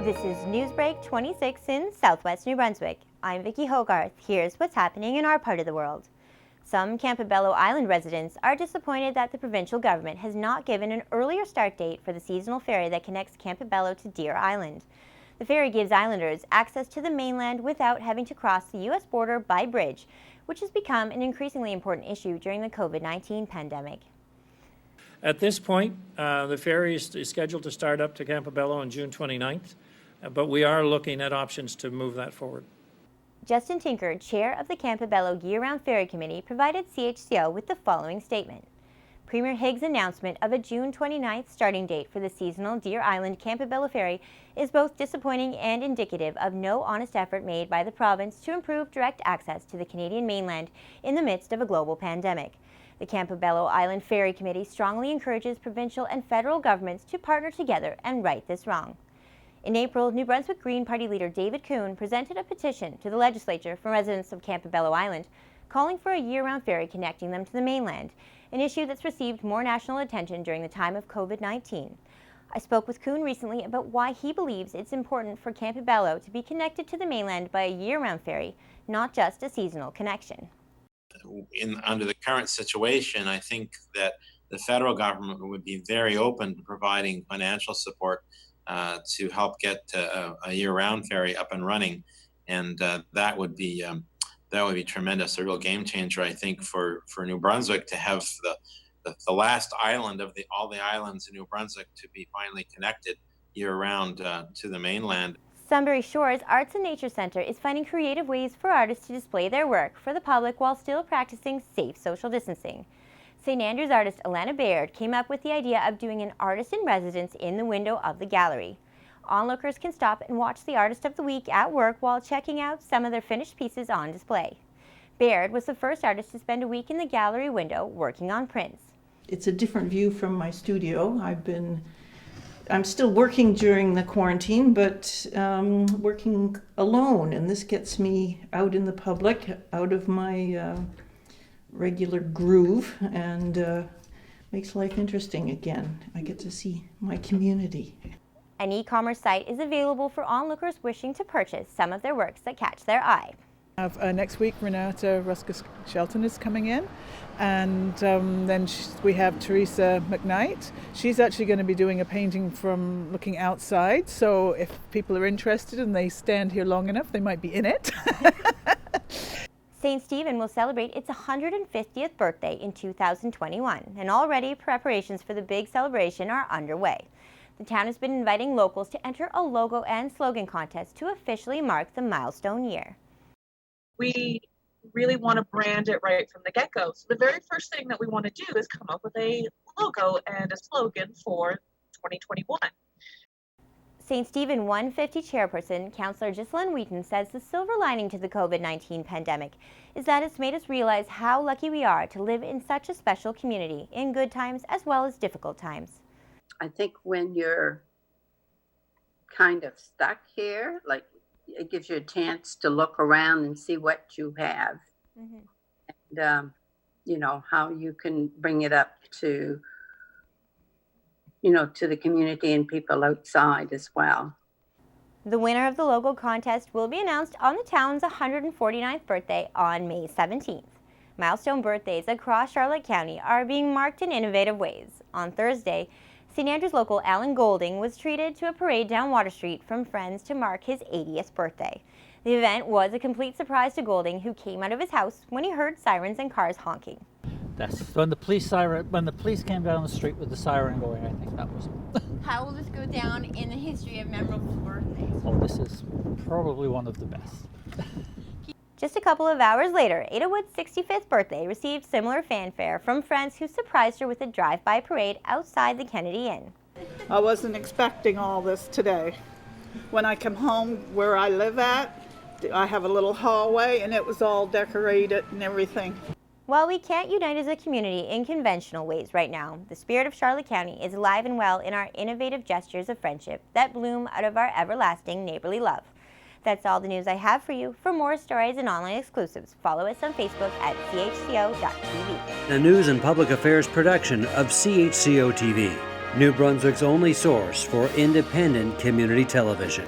This is NewsBreak26 in southwest New Brunswick. I'm Vicki Hogarth. Here's what's happening in our part of the world. Some Campobello Island residents are disappointed that the provincial government has not given an earlier start date for the seasonal ferry that connects Campobello to Deer Island. The ferry gives islanders access to the mainland without having to cross the U.S. border by bridge, which has become an increasingly important issue during the COVID-19 pandemic. At this point, the ferry is scheduled to start up to Campobello on June 29th, but we are looking at options to move that forward. Justin Tinker, chair of the Campobello Year-Round Ferry Committee, provided CHCO with the following statement. Premier Higgs' announcement of a June 29th starting date for the seasonal Deer Island Campobello Ferry is both disappointing and indicative of no honest effort made by the province to improve direct access to the Canadian mainland in the midst of a global pandemic. The Campobello Island Ferry Committee strongly encourages provincial and federal governments to partner together and right this wrong. In April, New Brunswick Green Party leader David Kuhn presented a petition to the legislature from residents of Campobello Island calling for a year-round ferry connecting them to the mainland, an issue that's received more national attention during the time of COVID-19. I spoke with Kuhn recently about why he believes it's important for Campobello to be connected to the mainland by a year-round ferry, not just a seasonal connection. Under the current situation, I think that the federal government would be very open to providing financial support to help get a year-round ferry up and running, and that would be tremendous, a real game changer, I think, for New Brunswick to have the last island of all the islands in New Brunswick to be finally connected year-round to the mainland. Sunbury Shores Arts and Nature Centre is finding creative ways for artists to display their work for the public while still practicing safe social distancing. St. Andrews artist Alana Baird came up with the idea of doing an artist in residence in the window of the gallery. Onlookers can stop and watch the artist of the week at work while checking out some of their finished pieces on display. Baird was the first artist to spend a week in the gallery window working on prints. It's a different view from my studio. I'm still working during the quarantine, but working alone, and this gets me out in the public, out of my regular groove, and makes life interesting again. I get to see my community. An e-commerce site is available for onlookers wishing to purchase some of their works that catch their eye. Next week, Renata Ruska-Shelton is coming in, and then we have Teresa McKnight. She's actually going to be doing a painting from looking outside, so if people are interested and they stand here long enough, they might be in it. St. Stephen will celebrate its 150th birthday in 2021, and already preparations for the big celebration are underway. The town has been inviting locals to enter a logo and slogan contest to officially mark the milestone year. We really want to brand it right from the get-go. So the very first thing that we want to do is come up with a logo and a slogan for 2021. St. Stephen 150 chairperson, Councillor Ghislaine Wheaton, says the silver lining to the COVID-19 pandemic is that it's made us realize how lucky we are to live in such a special community in good times as well as difficult times. I think when you're kind of stuck here, like, it gives you a chance to look around and see what you have, and you know, how you can bring it up to, you know, to the community and people outside as well. The winner of the logo contest will be announced on the town's 149th birthday on May 17th. Milestone birthdays across Charlotte County are being marked in innovative ways. On Thursday, St. Andrews local Alan Golding was treated to a parade down Water Street from friends to mark his 80th birthday. The event was a complete surprise to Golding, who came out of his house when he heard sirens and cars honking. That's when the police came down the street with the siren going. I think that was it. How will this go down in the history of memorable birthdays? Oh, this is probably one of the best. Just a couple of hours later, Ada Wood's 65th birthday received similar fanfare from friends who surprised her with a drive-by parade outside the Kennedy Inn. I wasn't expecting all this today. When I come home where I live at, I have a little hallway and it was all decorated and everything. While we can't unite as a community in conventional ways right now, the spirit of Charlotte County is alive and well in our innovative gestures of friendship that bloom out of our everlasting neighborly love. That's all the news I have for you. For more stories and online exclusives, follow us on Facebook at CHCO.TV. A news and public affairs production of CHCO-TV, New Brunswick's only source for independent community television.